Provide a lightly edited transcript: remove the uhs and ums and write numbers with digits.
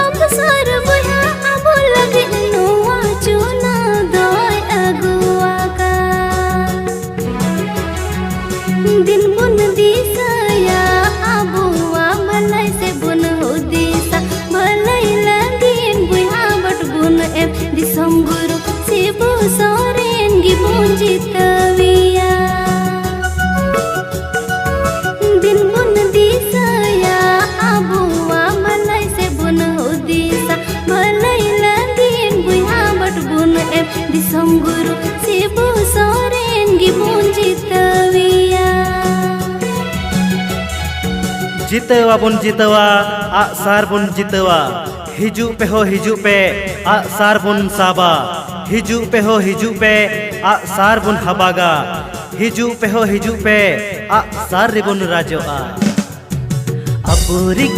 अफसर बुया अब लगे नुआ चुना दोय अगुआ का दिन बुन दिसया अबुआ भलाई से बुन हो दिसा भलाई लगिन बुया बट बुन एम दिसम गुरु सिबु सोरेन गी बुन जितविया दिन बुन दिसया अबुआ भलाई से बुन हो दिसा भलाई लगिन बुया बट बुन एम दिसम गुरु सिबु सोरेन गी बुन जितविया जितवा बुन जितवा आ सार बुन जितवा हिजु पे आ सार बुन साबा हिजु पे आ सार बुन हबागा हिजु पे आ सार रिबुन राजोआ अपुरी